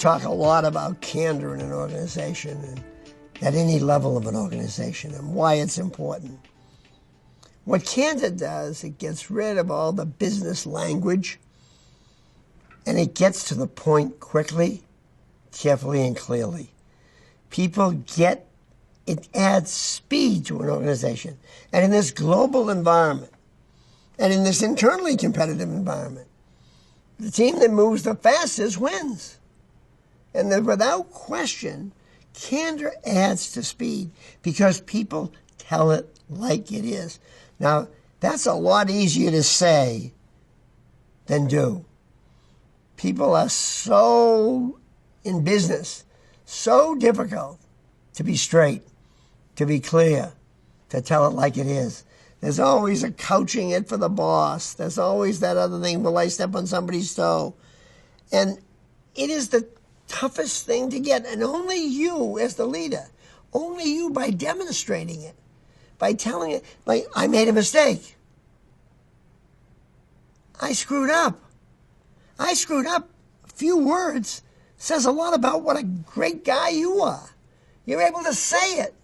talk a lot about candor in an organization and at any level of an organization and why it's important. What candor does, it gets rid of all the business language and it gets to the point quickly, carefully, and clearly. People get, it adds speed to an organization. And in this global environment, and in this internally competitive environment, the team that moves the fastest wins. And then without question, candor adds to speed because people tell it like it is. Now, that's a lot easier to say than do. People are so, in business, so difficult to be straight, to be clear, to tell it like it is. There's always a couching it for the boss. There's always that other thing, will I step on somebody's toe? And it is the toughest thing to get. And only you as the leader, only you by demonstrating it, by telling it, like, I made a mistake. I screwed up. I screwed up. A few words says a lot about what a great guy you are. You're able to say it.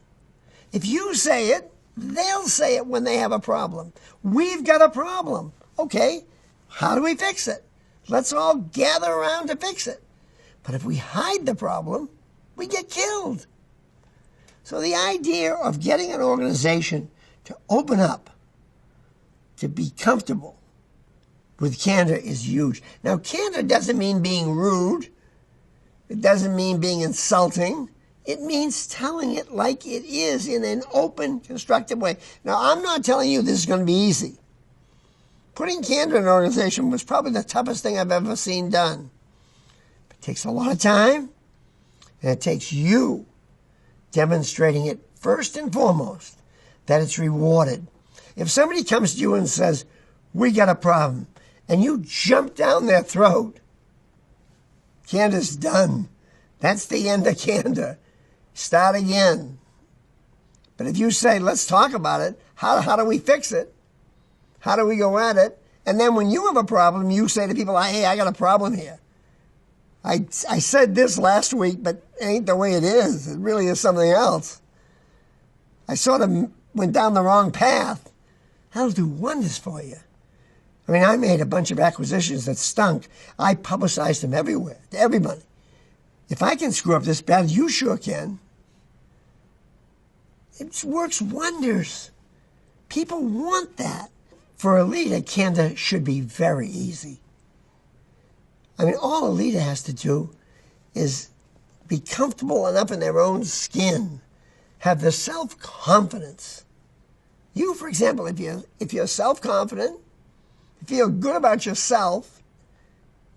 If you say it, they'll say it when they have a problem. We've got a problem. Okay, how do we fix it? Let's all gather around to fix it. But if we hide the problem, we get killed. So the idea of getting an organization to open up, to be comfortable with candor is huge. Now, candor doesn't mean being rude. It doesn't mean being insulting. It means telling it like it is in an open, constructive way. Now, I'm not telling you this is going to be easy. Putting candor in an organization was probably the toughest thing I've ever seen done. It takes a lot of time, and it takes you demonstrating it first and foremost, that it's rewarded. If somebody comes to you and says, we got a problem, and you jump down their throat, candor's done. That's the end of candor. Start again. But if you say, let's talk about it, how do we fix it? How do we go at it? And then when you have a problem, you say to people, hey, I got a problem here. I said this last week, but it ain't the way it is. It really is something else. I sort of went down the wrong path. That'll do wonders for you. I mean, I made a bunch of acquisitions that stunk. I publicized them everywhere, to everybody. If I can screw up this bad, you sure can. It works wonders. People want that. For a leader, candor should be very easy. I mean, all a leader has to do is be comfortable enough in their own skin, have the self-confidence. You, for example, if you're self-confident, you feel good about yourself,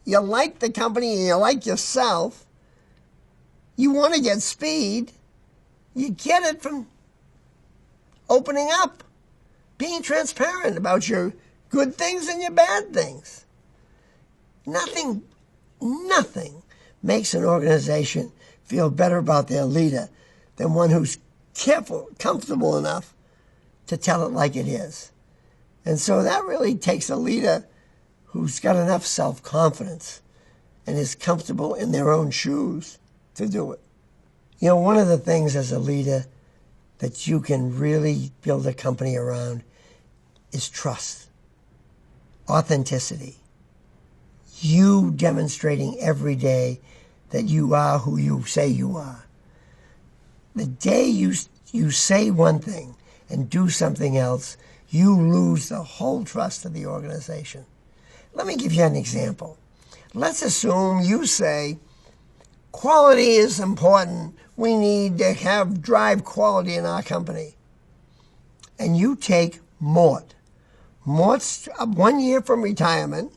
you like the company and you like yourself, you want to get speed, you get it from opening up, being transparent about your good things and your bad things. Nothing makes an organization feel better about their leader than one who's comfortable enough to tell it like it is. And so that really takes a leader who's got enough self-confidence and is comfortable in their own shoes to do it. You know, one of the things as a leader that you can really build a company around is trust, authenticity. You demonstrating every day that you are who you say you are. The day you say one thing and do something else, you lose the whole trust of the organization. Let me give you an example. Let's assume you say, quality is important. We need to drive quality in our company. And you take Mort. Mort's 1 year from retirement.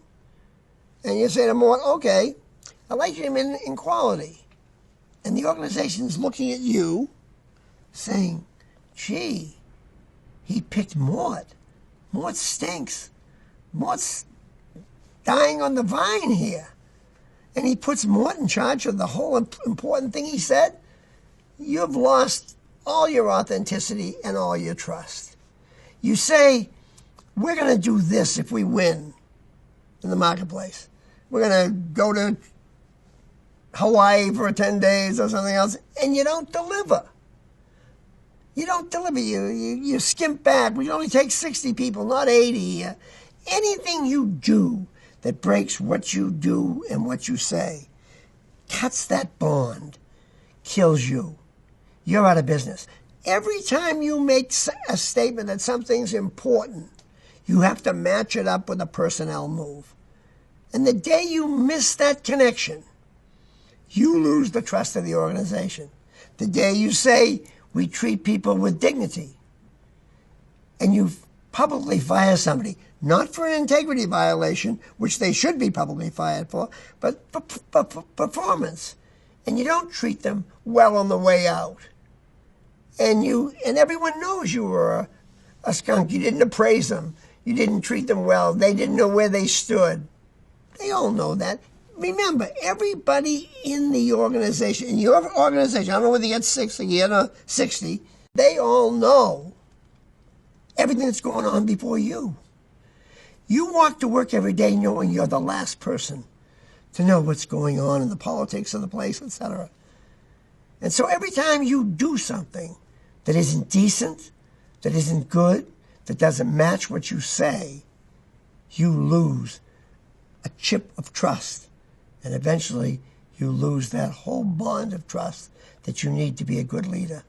And you say to Mort, okay, I'd like him in quality. And the organization's looking at you saying, gee, he picked Mort. Mort stinks. Mort's dying on the vine here. And he puts Mort in charge of the whole important thing he said. You've lost all your authenticity and all your trust. You say, we're going to do this if we win in the marketplace. We're going to go to Hawaii for 10 days or something else, and you don't deliver. You don't deliver. You skimp back. We only take 60 people, not 80. Anything you do that breaks what you do and what you say, cuts that bond, kills you. You're out of business. Every time you make a statement that something's important, you have to match it up with a personnel move. And the day you miss that connection, you lose the trust of the organization. The day you say, we treat people with dignity, and you publicly fire somebody, not for an integrity violation, which they should be publicly fired for, but for performance. And you don't treat them well on the way out. And everyone knows you were a skunk. You didn't appraise them. You didn't treat them well. They didn't know where they stood. They all know that. Remember, everybody in the organization, in your organization, I don't know whether you get 60 or 60, they all know everything that's going on before you. You walk to work every day knowing you're the last person to know what's going on in the politics of the place, etc. And so every time you do something that isn't decent, that isn't good, that doesn't match what you say, you lose a chip of trust. And eventually you lose that whole bond of trust that you need to be a good leader.